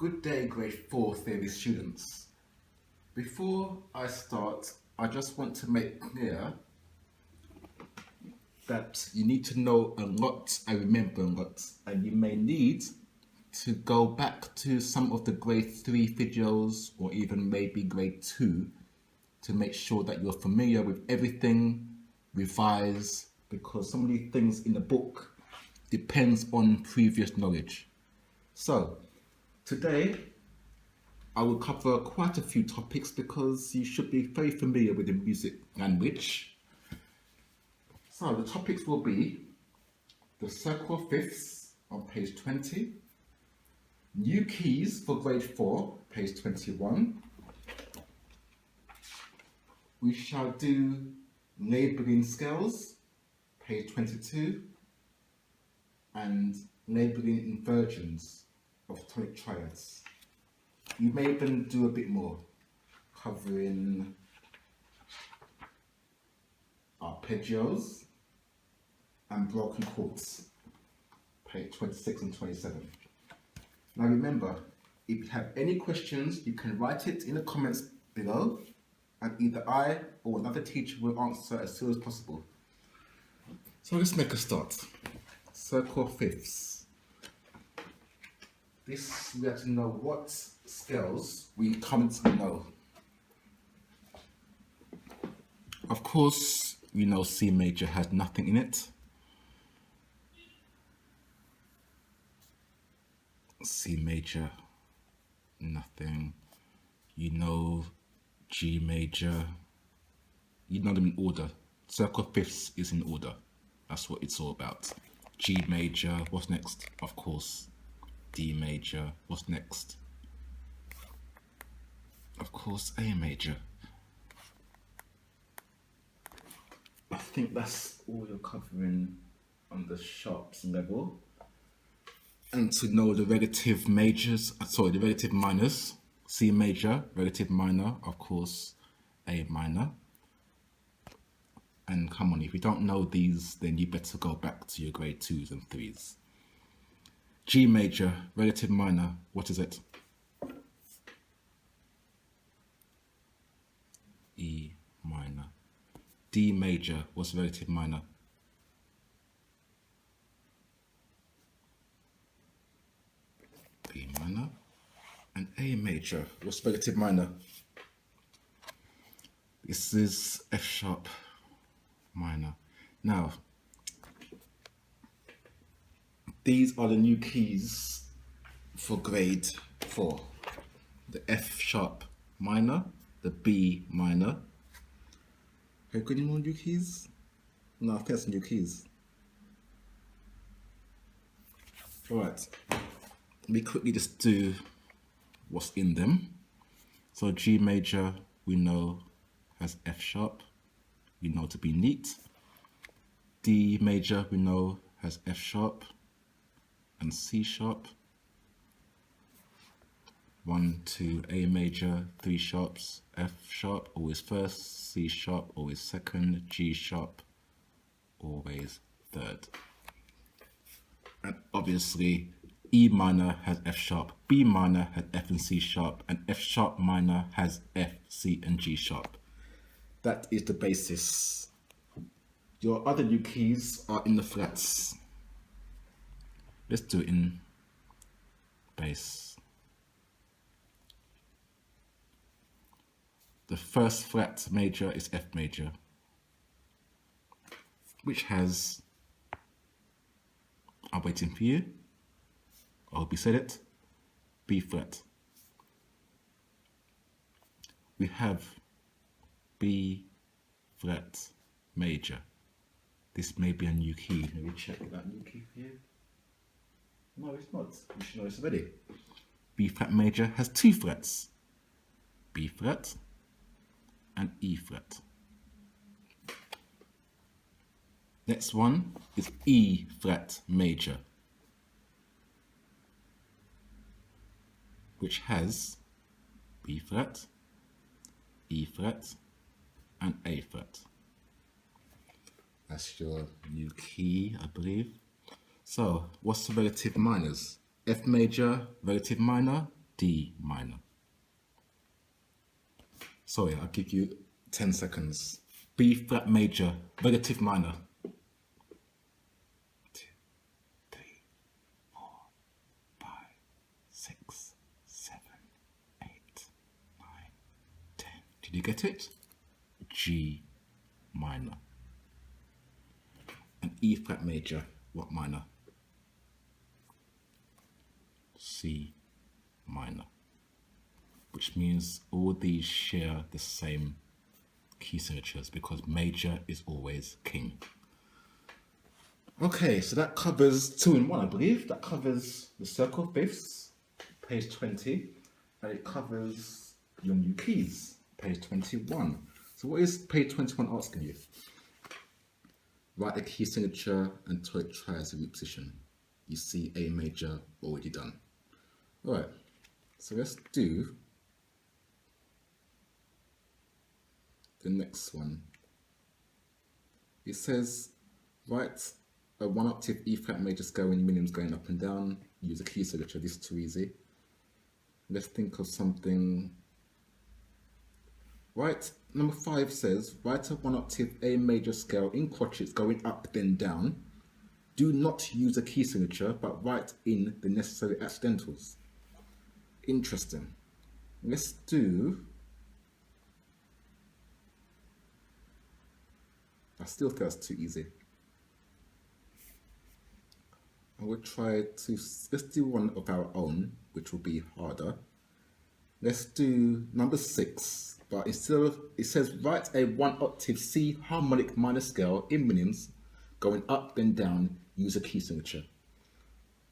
Good day, grade 4 theory students. Before I start, I just want to make clear that you need to know a lot and remember a lot, and you may need to go back to some of the grade 3 videos or even maybe grade 2 to make sure that you're familiar with everything, revise, because some of these things in the book depends on previous knowledge. So today I will cover quite a few topics because you should be very familiar with the music language. So the topics will be the circle of fifths on page 20, new keys for grade 4, page 21. We shall do labelling scales, page 22, and labelling inversions of tonic triads. You may even do a bit more, covering arpeggios and broken chords, page 26 and 27. Now remember, if you have any questions, you can write it in the comments below, and either I or another teacher will answer as soon as possible. So let's make a start. Circle of fifths. This, we have to know what scales we currently know. Of course, we know C major has nothing in it. C major, nothing. You know G major. You know them in order. Circle of fifths is in order. That's what it's all about. G major, what's next? Of course, D major, what's next? Of course, A major. I think that's all you're covering on the sharps level. And to know the relative majors, the relative minors, C major, relative minor, of course, A minor. And come on, if you don't know these, then you better go back to your grade 2s and 3s. G major, relative minor, what is it? E minor. D major, what's relative minor? B minor. And A major, what's relative minor? This is F sharp minor. Now, these are the new keys for grade 4. The F sharp minor, the B minor. Have you got any more new keys? No, I think that's new keys. Alright, let me quickly just do what's in them. So G major, we know, has F sharp, we know to be neat. D major, we know, has F sharp and C sharp. 1, 2, A major, 3 sharps, F sharp, always first, C sharp, always second, G sharp, always third. And obviously, E minor has F sharp, B minor has F and C sharp, and F sharp minor has F, C, and G sharp. That is the basis. Your other new keys are in the frets. Let's do it in bass. The first fret major is F major, which has, I'm waiting for you, I hope you said it, B fret. We have B fret major. This may be a new key. Let me check that new key for you. No, it's not. You should know this already. B fret major has 2 frets, B fret and E fret. Next one is E fret major, which has B fret, E fret, and A fret. That's your new key, I believe. So, what's the relative minors? F major, relative minor, D minor. Sorry, I'll give you 10 seconds. B flat major, relative minor. 2, 3, 4, 5, 6, 7, 8, 9, 10. Did you get it? G minor. And E flat major, what minor? C minor. Which means all these share the same key signatures because major is always king. Okay, so that covers 2 in 1, I believe. That covers the circle of fifths, page 20, and it covers your new keys, page 21. So what is page 21 asking you? Write a key signature until it tries a root position. You see A major already done. All right, so let's do the next one. It says write a 1 octave E flat major scale when minimum's going up and down. Use a key signature. This is too easy. Let's think of something. Right, number 5 says write a 1 octave A major scale in crotchets going up then down. Do not use a key signature, but write in the necessary accidentals. Interesting. Let's do. I still think that's too easy. I will try to, let's do one of our own, which will be harder. Let's do number 6, but instead of, it says write a 1 octave C harmonic minor scale in minims, going up then down, use a key signature.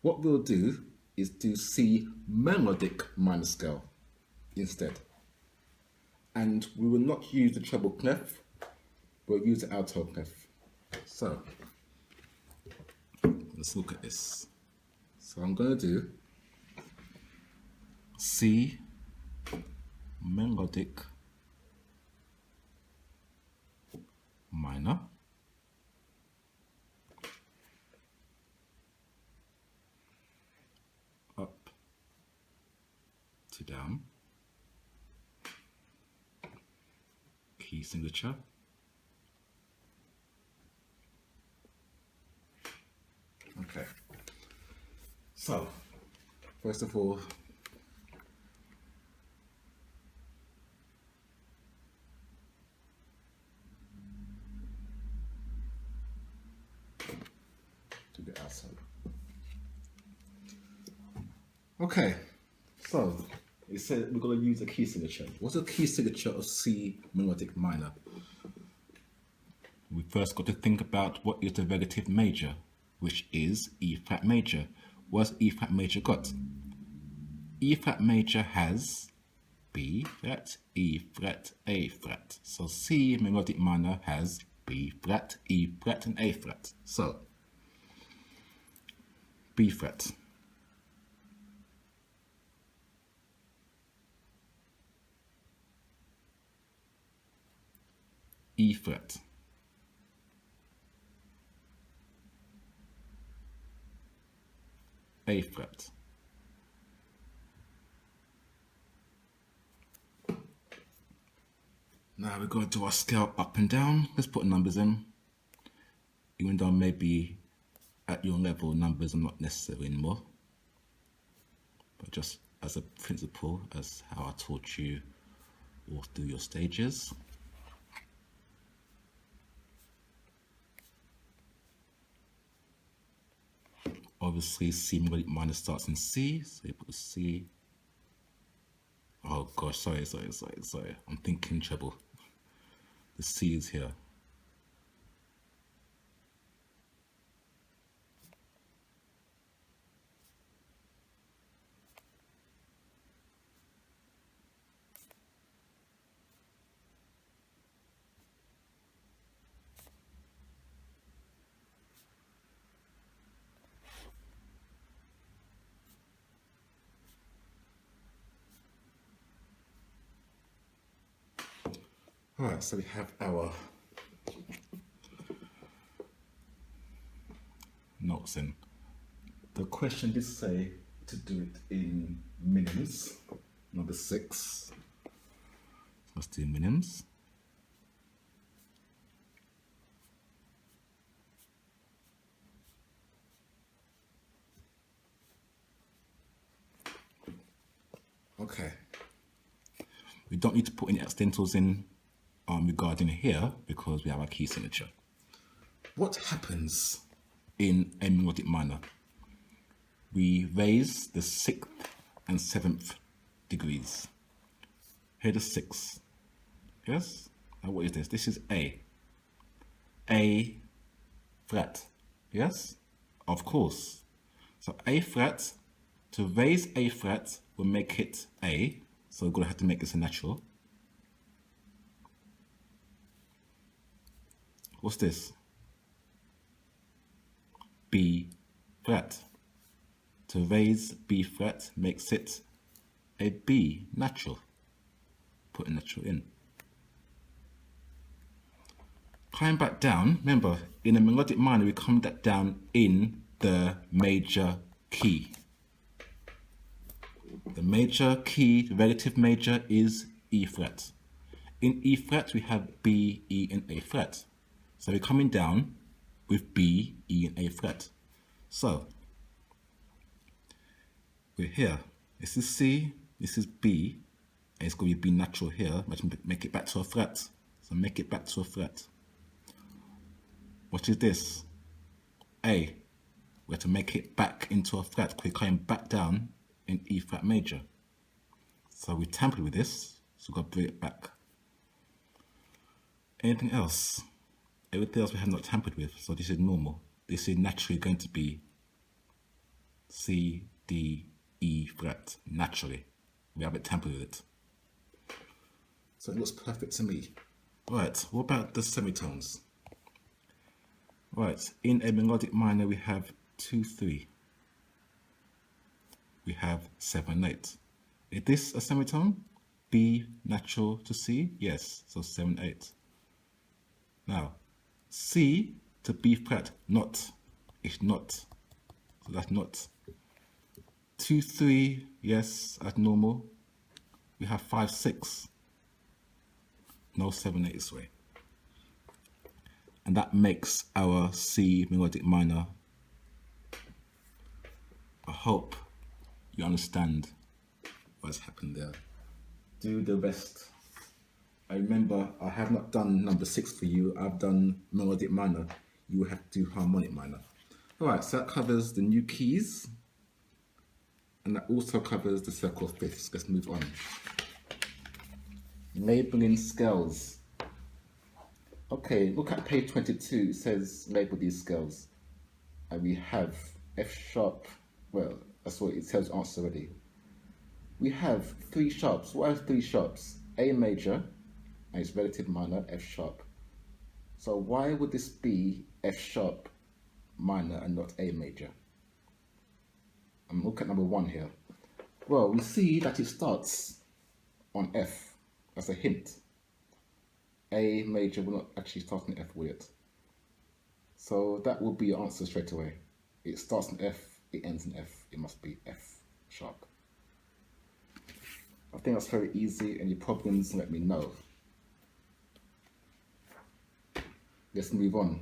What we'll do is do C melodic minor scale instead. And we will not use the treble clef, we'll use the alto clef. So, let's look at this. So I'm going to do C melodic minor, up to down, key signature, okay. So first of all, to the outside. Okay, so it said we're going to use a key signature. What's a key signature of C melodic minor? We first got to think about what is the relative major, which is E flat major. What's E flat major got? E flat major has B flat, E flat, A flat. So C melodic minor has B flat, E flat, and A flat. So B flat, E flat, A flat, now we're going to do our scale up and down. Let's put numbers in. Even though maybe at your level numbers are not necessary anymore, but just as a principle, as how I taught you all through your stages. Obviously C melodic minor starts in C, so you put C. Oh gosh, sorry, I'm thinking treble. The C is here. Alright, so we have our notes in. The question did say to do it in minims, number 6. Let's do minims. Okay. We don't need to put any accidentals in regarding here because we have our key signature. What happens in a melodic minor? We raise the 6th and 7th degrees. Here the 6th. Yes? Now what is this? This is A. A flat. Yes? Of course. So A flat, to raise A flat will make it A. So we're going to have to make this a natural. What's this? B flat. To raise B flat makes it a B natural. Put a natural in. Climb back down. Remember, in a melodic minor, we come back down in the major key. The major key, the relative major, is E flat. In E flat, we have B, E, and A flat. So we're coming down with B, E, and A flat. So we're here. This is C, this is B, and it's going to be B natural here. Let's make it back to a flat. So make it back to a flat. What is this? A. We have to make it back into a flat. We're coming back down in E flat major. So we tampered with this, so we've got to bring it back. Anything else? Everything else we have not tampered with, so this is normal. This is naturally going to be C, D, E flat, naturally. We haven't tampered with it. So it looks perfect to me. Right, what about the semitones? Right, in a melodic minor we have 2, 3. We have 7, 8. Is this a semitone? B natural to C? Yes, so 7, 8. Now, C to B flat, not. It's not. So that's not. 2, 3, yes, as normal. We have 5, 6. No 7, 8 this way. And that makes our C melodic minor. I hope you understand what's happened there. Do the rest. I remember I have not done number 6 for you. I've done melodic minor. You will have to do harmonic minor. Alright, so that covers the new keys. And that also covers the circle of fifths. Let's move on. Labeling scales. Okay, look at page 22. It says label these scales. And we have F sharp. Well, that's what it tells us already. We have 3 sharps. What are 3 sharps? A major, and its relative minor, F sharp. So why would this be F sharp minor and not A major? I'm looking at number 1 here. Well, we see that it starts on F as a hint. A major will not actually start on F, will it? So that will be your answer straight away. It starts on F, it ends in F. It must be F sharp. I think that's very easy. Any problems, let me know. Let's move on.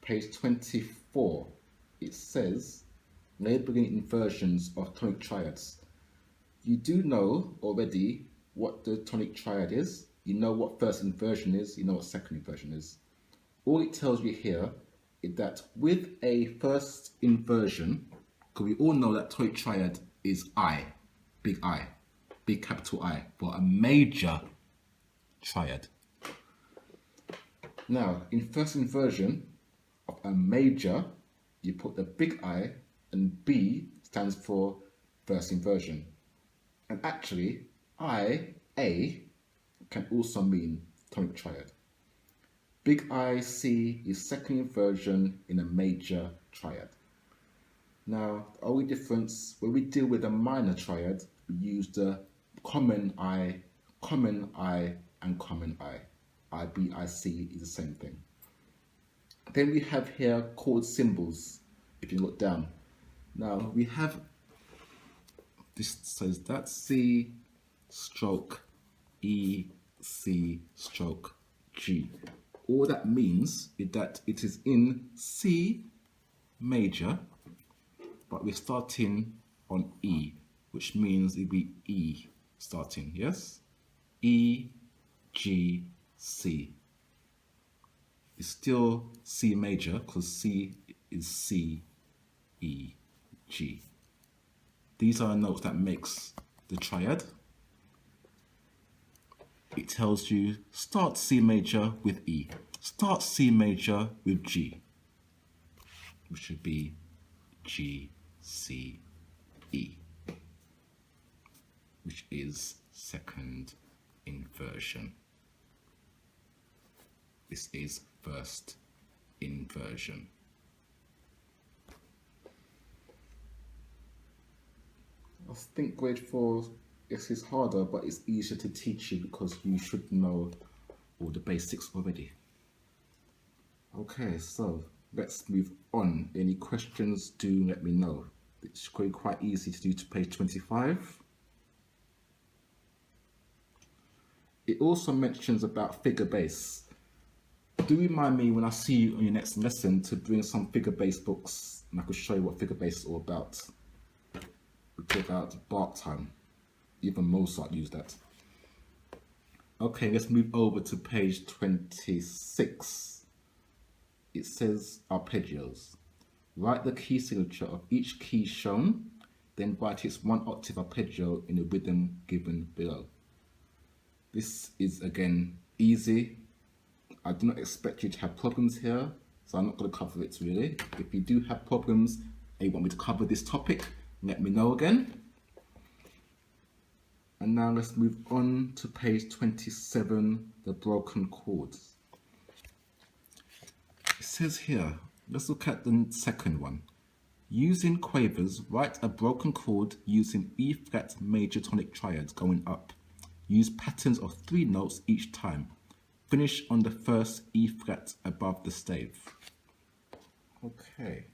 Page 24. It says, labeling inversions of tonic triads. You do know already what the tonic triad is. You know what first inversion is. You know what second inversion is. All it tells you here is that with a first inversion, because we all know that tonic triad is I, big capital I, for a major triad. Now, in first inversion of a major, you put the big I, and B stands for first inversion. And actually, I, A, can also mean tonic triad. Big I, C is second inversion in a major triad. Now, the only difference, when we deal with a minor triad, we use the common I, and common I. I, B, I, C is the same thing. Then we have here chord symbols, if you look down. Now, we have This says that C stroke E, C stroke G. All that means is that it is in C major, but we're starting on E, which means it'll be E starting, yes? E, G, C. It's still C major because C is C, E, G. These are notes that makes the triad. It tells you start C major with E, start C major with G, which should be G, C, E, which is second inversion. This is first inversion. I think grade 4 is harder, but it's easier to teach you because you should know all the basics already. Okay, so let's move on. Any questions, do let me know. It's going quite easy to do to page 25. It also mentions about figure bass. Do remind me when I see you on your next lesson to bring some figure bass books and I could show you what figure bass is all about. We talk about bark time. Even Mozart used that. Okay, let's move over to page 26. It says arpeggios. Write the key signature of each key shown, then write its 1 octave arpeggio in the rhythm given below. This is again easy. I do not expect you to have problems here, so I'm not going to cover it really. If you do have problems and you want me to cover this topic, let me know again. And now let's move on to page 27, the broken chords. It says here, let's look at the second one. Using quavers, write a broken chord using E flat major tonic triads going up. Use patterns of 3 notes each time. Finish on the first E flat above the stave. Okay.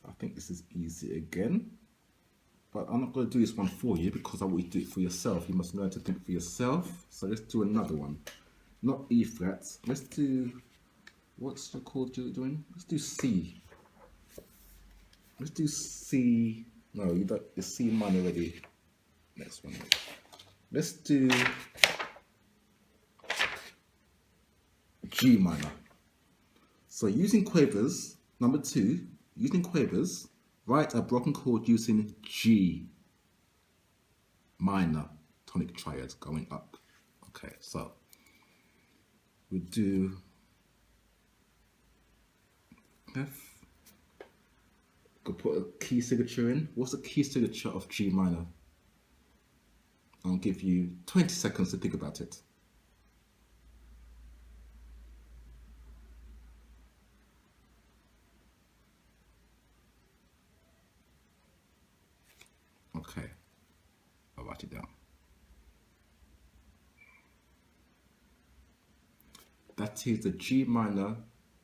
I think this is easy again. But I'm not going to do this one for you because I want you to do it for yourself. You must learn to think for yourself. So let's do another one. Not E flats. Let's do, what's the chord you're doing? Let's do C. Let's do C. No, you don't. It's C minor already. Next one. Let's do G minor. So using quavers, number 2, using quavers, write a broken chord using G minor tonic triads going up. Okay, so we do F. Could put a key signature in. What's the key signature of G minor? I'll give you 20 seconds to think about it. Okay, I'll write it down. That is the G minor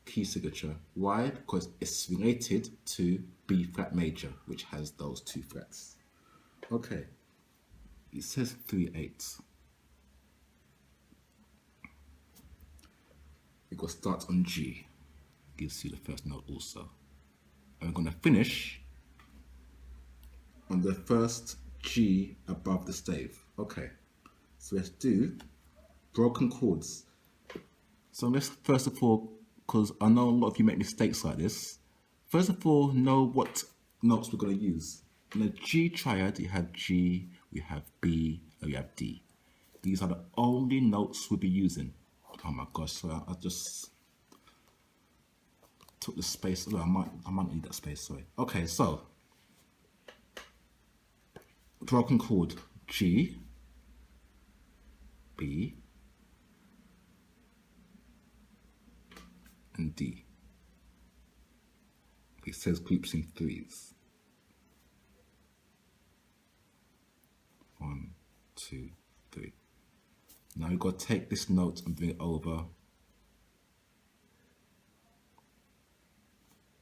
key signature. Why? Because it's related to B flat major, which has those 2 frets. Okay, it says 3/8. It will start on G, gives you the first note also. And we're going to finish on the first G above the stave. Okay, so let's do broken chords. So let's first of all, because I know a lot of you make mistakes like this, first of all, know what notes we're going to use. In the G triad, you have G, we have B, and we have D. These are the only notes we'll be using. Oh my gosh, so I just took the space. Oh, I might need that space, sorry. Okay, so broken chord G, B, and D. It says groups in 3s. 1, 2, 3. Now we've got to take this note and bring it over.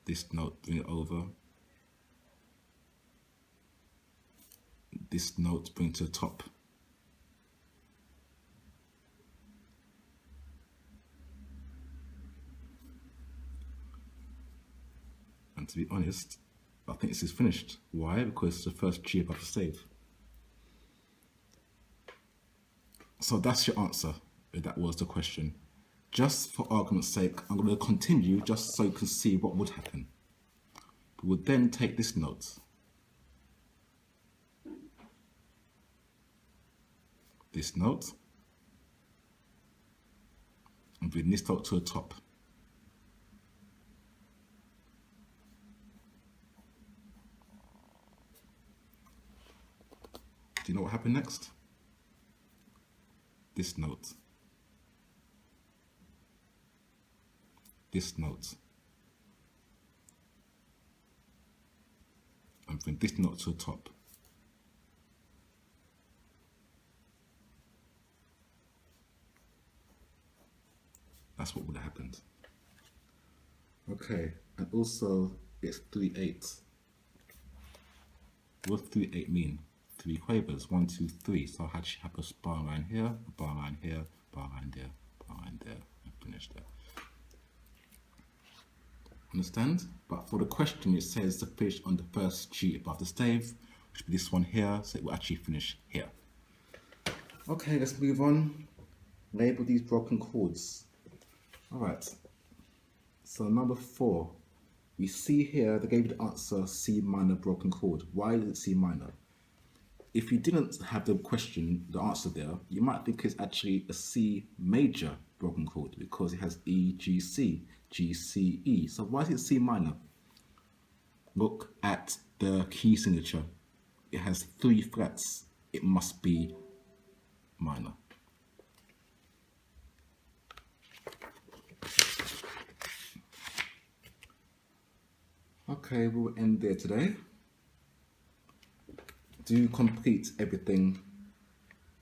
This note, bring it over. this note, bring to the top. And to be honest, I think this is finished. Why? Because it's the first G above the stave. So that's your answer, if that was the question. Just for argument's sake, I'm going to continue just so you can see what would happen. We would then take this note, and bring this note to the top. Do you know what happened next? This note, and bring this note to the top. That's what would have happened. Okay, and also it's 3/8. What does 3/8 mean? 3 quavers, 1, 2, 3. So I actually have a bar line here, a bar line here, bar line there, bar line there, and finish there. Understand? But for the question, it says to finish on the first G above the stave, which will be this one here, so it will actually finish here. Okay, let's move on. Label these broken chords. Alright, so number 4. We see here, they gave you the answer C minor broken chord. Why is it C minor? If you didn't have the question, the answer there, you might think it's actually a C major broken chord because it has E, G, C, G, C, E. So why is it C minor? Look at the key signature. It has 3 frets. It must be minor. Okay, we'll end there today. Do complete everything,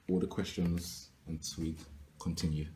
all the questions, until we continue.